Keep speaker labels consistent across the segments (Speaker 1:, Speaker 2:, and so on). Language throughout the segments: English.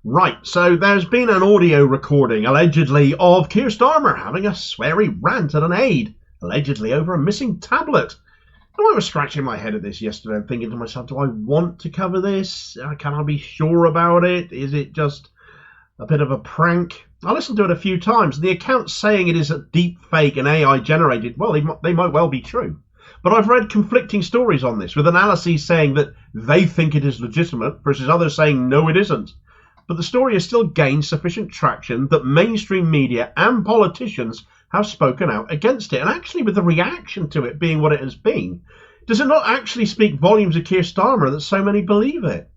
Speaker 1: Right, so there's been an audio recording, allegedly, of Keir Starmer having a sweary rant at an aide, allegedly over a missing tablet. And I was scratching my head at this yesterday and thinking to myself, do I want to cover this? Can I be sure about it? Is it just a bit of a prank? I listened to it a few times, and the accounts saying it is a deepfake and AI generated, well, they might well be true. But I've read conflicting stories on this, with analyses saying that they think it is legitimate versus others saying no, it isn't. But the story has still gained sufficient traction that mainstream media and politicians have spoken out against it. And actually, with the reaction to it being what it has been, does it not actually speak volumes of Keir Starmer that so many believe it?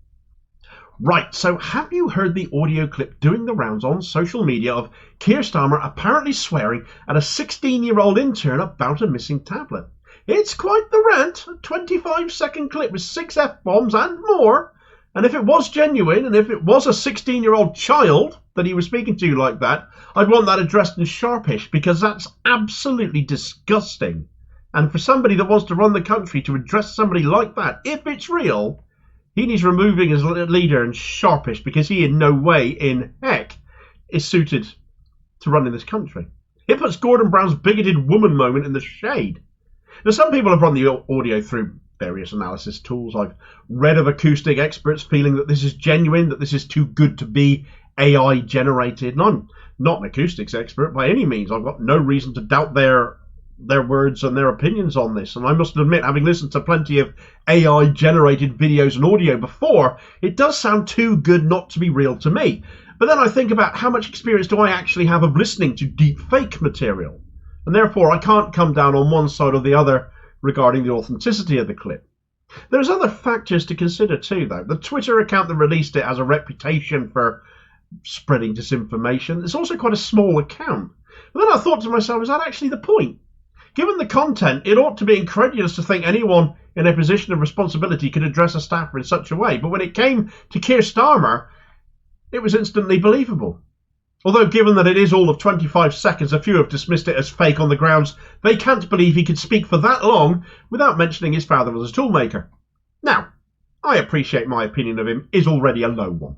Speaker 1: Right, so have you heard the audio clip doing the rounds on social media of Keir Starmer apparently swearing at a 16-year-old intern about a missing tablet? It's quite the rant, a 25-second clip with 6 F-bombs and more. And if it was genuine, and if it was a 16-year-old child that he was speaking to like that, I'd want that addressed in sharpish, because that's absolutely disgusting. And for somebody that wants to run the country to address somebody like that, if it's real, he needs removing as leader in sharpish, because he in no way in heck is suited to running this country. It puts Gordon Brown's bigoted woman moment in the shade. Now, some people have run the audio through various analysis tools. I've read of acoustic experts feeling that this is genuine, that this is too good to be AI generated. And I'm not an acoustics expert by any means. I've got no reason to doubt their words and their opinions on this. And I must admit, having listened to plenty of AI generated videos and audio before, it does sound too good not to be real to me. But then I think about how much experience do I actually have of listening to deep fake material? And therefore I can't come down on one side or the other regarding the authenticity of the clip. There's other factors to consider too, though. The Twitter account that released it has a reputation for spreading disinformation. It's also quite a small account. But then I thought to myself, is that actually the point? Given the content, it ought to be incredulous to think anyone in a position of responsibility could address a staffer in such a way. But when it came to Keir Starmer, it was instantly believable. Although given that it is all of 25 seconds, a few have dismissed it as fake on the grounds they can't believe he could speak for that long without mentioning his father was a toolmaker. Now, I appreciate my opinion of him is already a low one.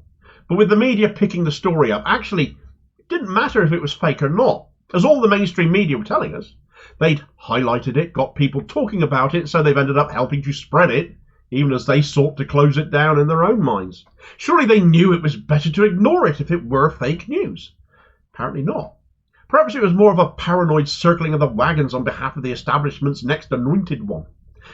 Speaker 1: But with the media picking the story up, actually, it didn't matter if it was fake or not, as all the mainstream media were telling us. They'd highlighted it, got people talking about it, so they've ended up helping to spread it, even as they sought to close it down in their own minds. Surely they knew it was better to ignore it if it were fake news. Apparently not. Perhaps it was more of a paranoid circling of the wagons on behalf of the establishment's next anointed one.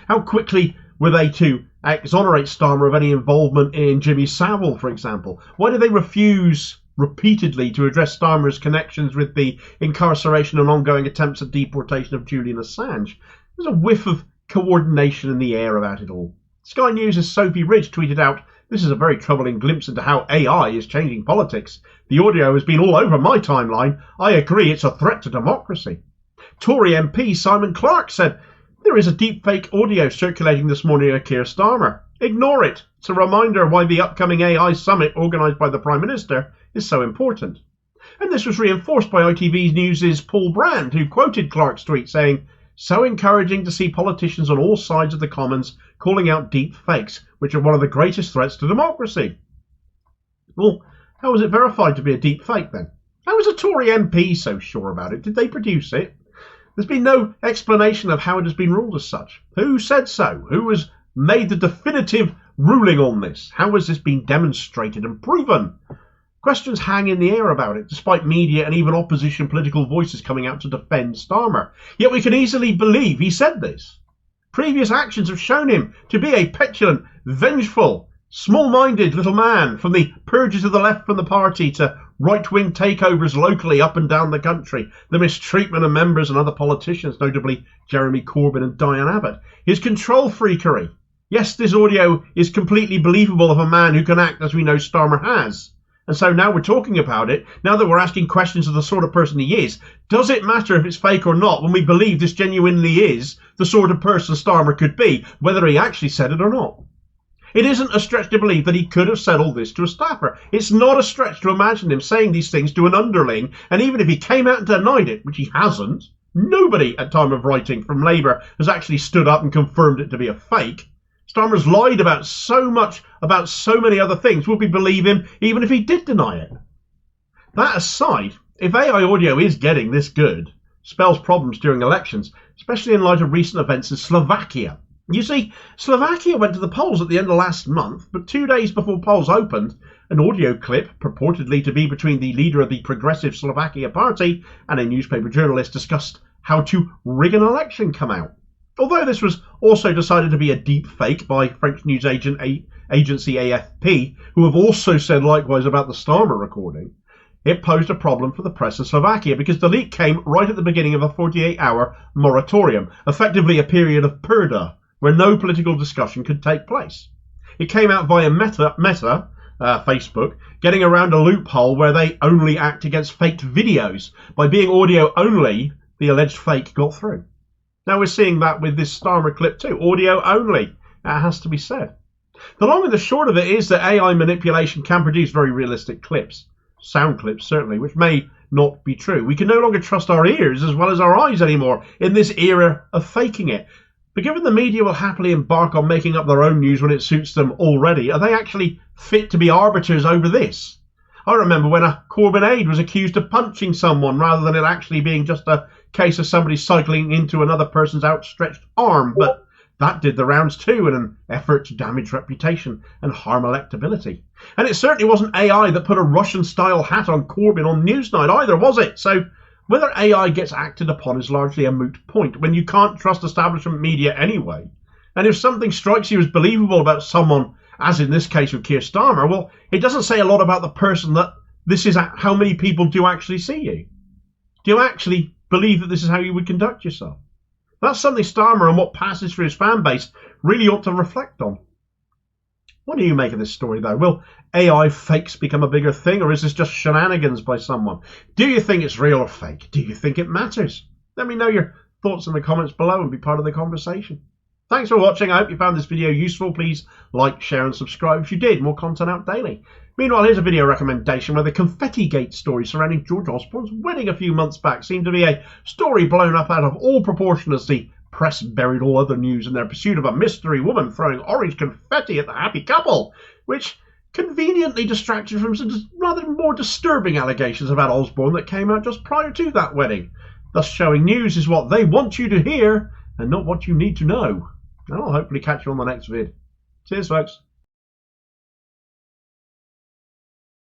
Speaker 1: How quickly were they to exonerate Starmer of any involvement in Jimmy Savile, for example? Why did they refuse repeatedly to address Starmer's connections with the incarceration and ongoing attempts at deportation of Julian Assange? There's a whiff of coordination in the air about it all. Sky News' Sophie Ridge tweeted out, "This is a very troubling glimpse into how AI is changing politics. The audio has been all over my timeline. I agree it's a threat to democracy." Tory MP Simon Clarke said, "There is a deepfake audio circulating this morning of Keir Starmer. Ignore it. It's a reminder why the upcoming AI summit organised by the Prime Minister is so important." And this was reinforced by ITV News' Paul Brand, who quoted Clarke's tweet saying, "So encouraging to see politicians on all sides of the Commons calling out deep fakes, which are one of the greatest threats to democracy." Well, how was it verified to be a deep fake then? How was a Tory MP so sure about it? Did they produce it? There's been no explanation of how it has been ruled as such. Who said so? Who has made the definitive ruling on this? How has this been demonstrated and proven? Questions hang in the air about it, despite media and even opposition political voices coming out to defend Starmer. Yet we can easily believe he said this. Previous actions have shown him to be a petulant, vengeful, small-minded little man, from the purges of the left from the party to right-wing takeovers locally up and down the country, the mistreatment of members and other politicians, notably Jeremy Corbyn and Diane Abbott, his control freakery. Yes, this audio is completely believable of a man who can act as we know Starmer has. And so now we're talking about it, now that we're asking questions of the sort of person he is, does it matter if it's fake or not when we believe this genuinely is the sort of person Starmer could be, whether he actually said it or not? It isn't a stretch to believe that he could have said all this to a staffer. It's not a stretch to imagine him saying these things to an underling, and even if he came out and denied it, which he hasn't, nobody at time of writing from Labour has actually stood up and confirmed it to be a fake. Starmer's lied about so many other things. Would we believe him even if he did deny it? That aside, if AI audio is getting this good, spells problems during elections, especially in light of recent events in Slovakia. You see, Slovakia went to the polls at the end of last month, but 2 days before polls opened, an audio clip, purportedly to be between the leader of the Progressive Slovakia Party and a newspaper journalist, discussed how to rig an election, come out. Although this was also decided to be a deep fake by French news agency AFP, who have also said likewise about the Starmer recording, it posed a problem for the press in Slovakia because the leak came right at the beginning of a 48-hour moratorium, effectively a period of purdah, where no political discussion could take place. It came out via Meta, Facebook, getting around a loophole where they only act against faked videos. By being audio only, the alleged fake got through. Now we're seeing that with this Starmer clip too. Audio only. That has to be said. The long and the short of it is that AI manipulation can produce very realistic clips. Sound clips, certainly, which may not be true. We can no longer trust our ears as well as our eyes anymore in this era of faking it. But given the media will happily embark on making up their own news when it suits them already, are they actually fit to be arbiters over this? I remember when a Corbyn aide was accused of punching someone rather than it actually being just a case of somebody cycling into another person's outstretched arm, but that did the rounds too in an effort to damage reputation and harm electability. And it certainly wasn't AI that put a Russian-style hat on Corbyn on Newsnight either, was it? So whether AI gets acted upon is largely a moot point when you can't trust establishment media anyway. And if something strikes you as believable about someone, as in this case with Keir Starmer, well, it doesn't say a lot about the person that this is how many people do actually see you. Do you actually believe that this is how you would conduct yourself? That's something Starmer and what passes for his fan base really ought to reflect on. What do you make of this story, though? Will AI fakes become a bigger thing, or is this just shenanigans by someone? Do you think it's real or fake? Do you think it matters? Let me know your thoughts in the comments below and be part of the conversation. Thanks for watching. I hope you found this video useful. Please like, share and subscribe if you did. More content out daily. Meanwhile, here's a video recommendation where the Confettigate story surrounding George Osborne's wedding a few months back seemed to be a story blown up out of all proportion as the press buried all other news in their pursuit of a mystery woman throwing orange confetti at the happy couple, which conveniently distracted from some rather more disturbing allegations about Osborne that came out just prior to that wedding, thus showing news is what they want you to hear and not what you need to know. And I'll hopefully catch you on the next vid. Cheers, folks.